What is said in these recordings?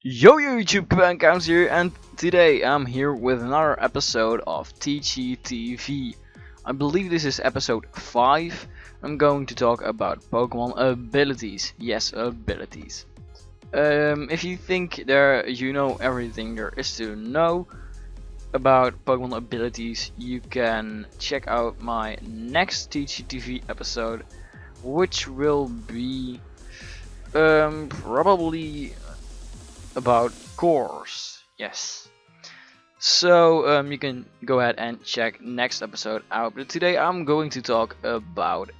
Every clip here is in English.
Yo YouTube, Cobalion Council here, and today I'm here with another episode of Teachy TV. I believe this is episode 5. I'm going to talk about Pokemon abilities. Yes, abilities. If you think you know everything there is to know about Pokemon abilities, you can check out my next Teachy TV episode, which will be probably about cores. Yes. So you can go ahead and check next episode out. But today I'm going to talk about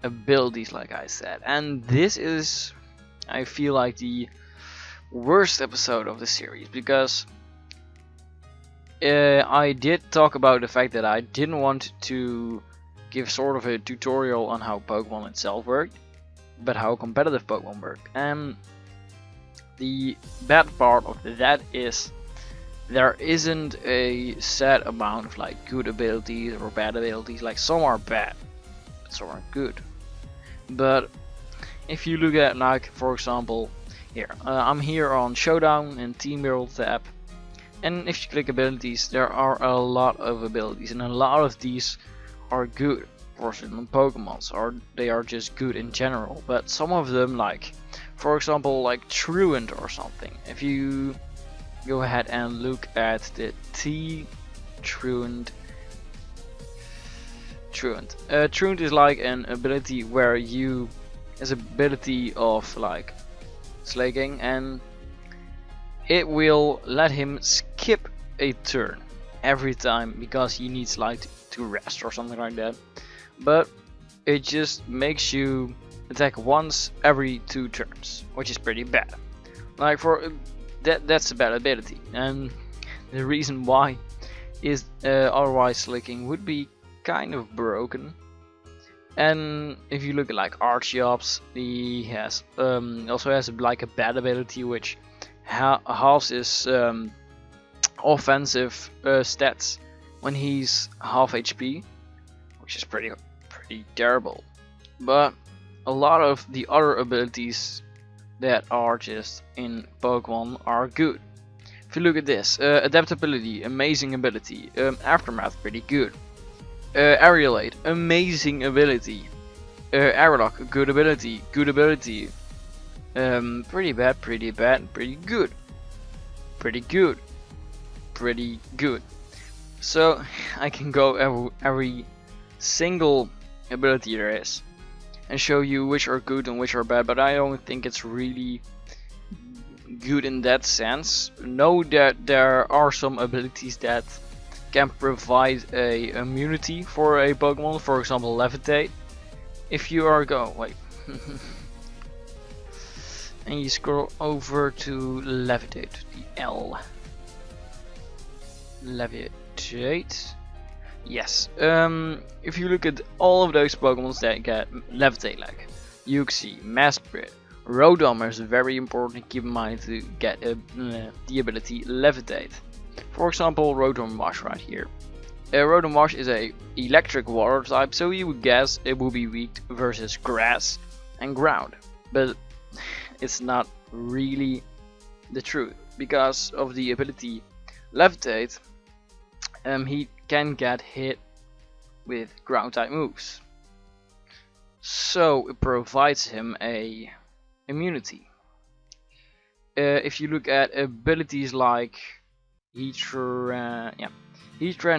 abilities, like I said. And this is, I feel like, the worst episode of the series because I did talk about the fact that I didn't want to give sort of a tutorial on how Pokemon itself worked, but how competitive Pokemon work. And the bad part of that is there isn't a set amount of like good abilities or bad abilities. Like some are bad, but some are good. But if you look at, like, for example, here I'm here on Showdown and Team Build tab, and if you click abilities, there are a lot of abilities, and a lot of these are good for certain Pokemons, or they are just good in general. But some of them, like for example, like Truant or something, if you go ahead and look at the Truant is like an ability where you has ability of like slaking, and it will let him skip a turn every time because he needs like to rest or something like that. But it just makes you attack once every 2 turns, which is pretty bad. Like for that's a bad ability, and the reason why is otherwise slicking would be kind of broken. And if you look at like Archeops, he has also has like a bad ability which halves his offensive stats when he's half HP, which is pretty terrible. But a lot of the other abilities that are just in Pokemon are good. If you look at this, adaptability, amazing ability. Aftermath, pretty good. Aerialate, amazing ability. Airlock, good ability, good ability. Pretty bad, pretty bad, pretty good. Pretty good, pretty good. So I can go every single ability there is and show you which are good and which are bad, but I don't think it's really good in that sense. Know that there are some abilities that can provide a immunity for a Pokemon, for example Levitate. If you are wait and you scroll over to Levitate, the L, Levitate. Yes, if you look at all of those Pokemon that get Levitate, like Uxie, Mesprit, Rotom is very important to keep in mind to get the ability Levitate. For example, Rotom Wash right here. Rotom Wash is a electric water type, so you would guess it will be weak versus grass and ground. But it's not really the truth, because of the ability Levitate. He can get hit with ground type moves, so it provides him a immunity. If you look at abilities like Heatran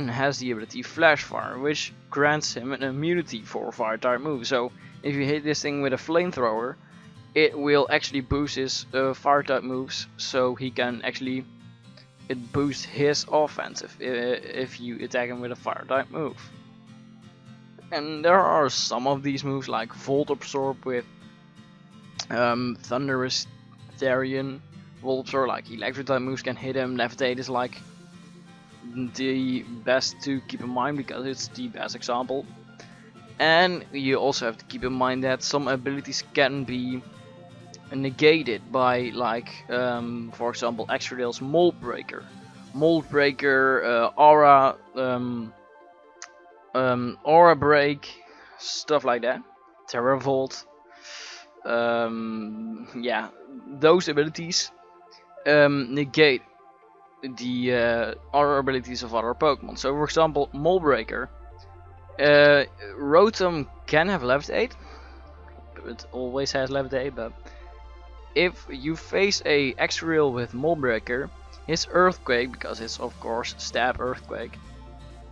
has the ability Flash Fire, which grants him an immunity for fire type moves. So if you hit this thing with a flamethrower, it will actually boost his fire type moves, so he can actually boosts his offense if you attack him with a fire type move. And there are some of these moves like Volt Absorb with Thunderous Therian. Volt Absorb, like electric type moves can hit him. Levitate is like the best to keep in mind because it's the best example. And you also have to keep in mind that some abilities can be negated by, like for example Extradial's Mold Breaker, Aura, Aura Break, stuff like that, Terravolt. Yeah, those abilities negate the other abilities of other Pokemon. So for example, Molebreaker, Rotom can have Levitate, it always has Levitate, but if you face a X-Rail with Molebreaker, his Earthquake, because it's of course stab Earthquake,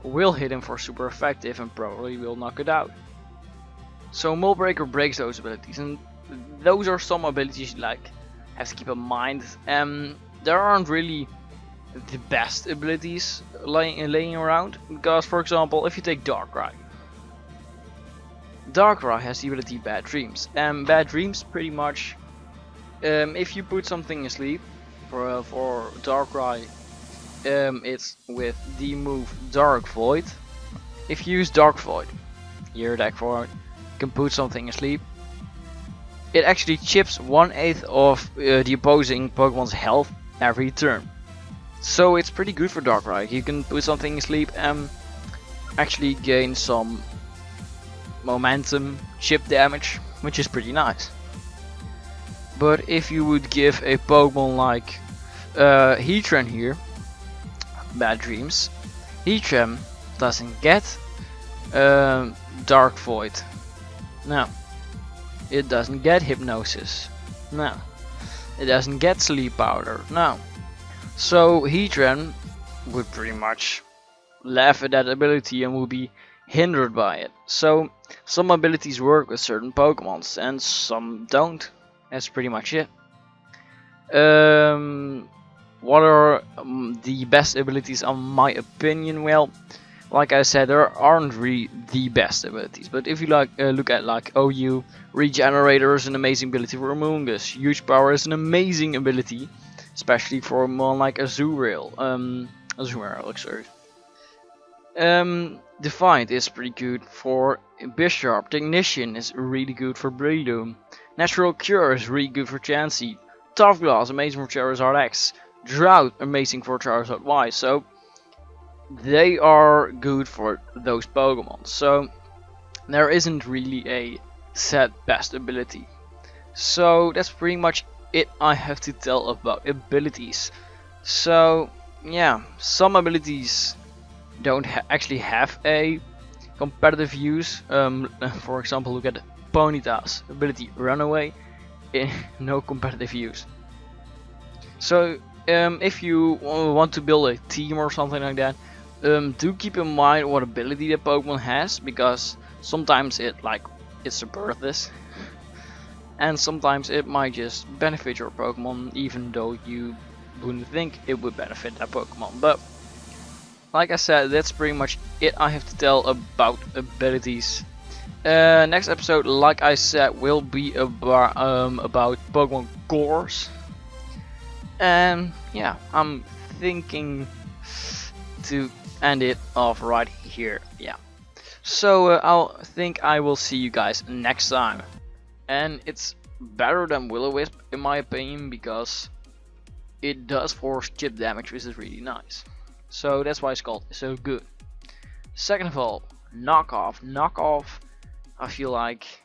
will hit him for super effective and probably will knock it out. So Molebreaker breaks those abilities, and those are some abilities you like have to keep in mind. There aren't really the best abilities laying around, because for example, if you take Darkrai has the ability Bad Dreams, and Bad Dreams pretty much, if you put something asleep, for Darkrai, it's with the move Dark Void. If you use Dark Void, your deck for it, you can put something asleep. It actually chips 1/8 of the opposing Pokemon's health every turn. So it's pretty good for Darkrai. You can put something asleep and actually gain some momentum, chip damage, which is pretty nice. But if you would give a Pokemon like Heatran here Bad Dreams, Heatran doesn't get Dark Void. No. It doesn't get Hypnosis. No. It doesn't get Sleep Powder. No. So Heatran would pretty much laugh at that ability and would be hindered by it. So some abilities work with certain Pokemons and some don't. That's pretty much it. What are the best abilities in my opinion? Well, like I said, there aren't really the best abilities, but if you look at like OU, Regenerator is an amazing ability for Amoonguss. Huge Power is an amazing ability, especially for one like Azurill. Sorry. Defiant is pretty good for Bisharp. Technician is really good for Breloom. Natural Cure is really good for Chansey. Tough Glass, amazing for Charizard X. Drought, amazing for Charizard Y. So they are good for those Pokemon. So there isn't really a set best ability. So that's pretty much it I have to tell about abilities. So yeah, some abilities don't actually have a competitive use. For example, look at Ponyta's ability Runaway, no competitive use. So if you want to build a team or something like that, do keep in mind what ability the Pokemon has, because sometimes it's a birthless, and sometimes it might just benefit your Pokemon even though you wouldn't think it would benefit that Pokemon. But like I said, that's pretty much it I have to tell about abilities. Next episode, like I said, will be about Pokemon cores. And yeah, I'm thinking to end it off right here. Yeah. So I think I will see you guys next time. And it's better than Will-O-Wisp in my opinion, because it does force chip damage, which is really nice. So that's why it's called so good. Second of all, knockoff. Knockoff, I feel like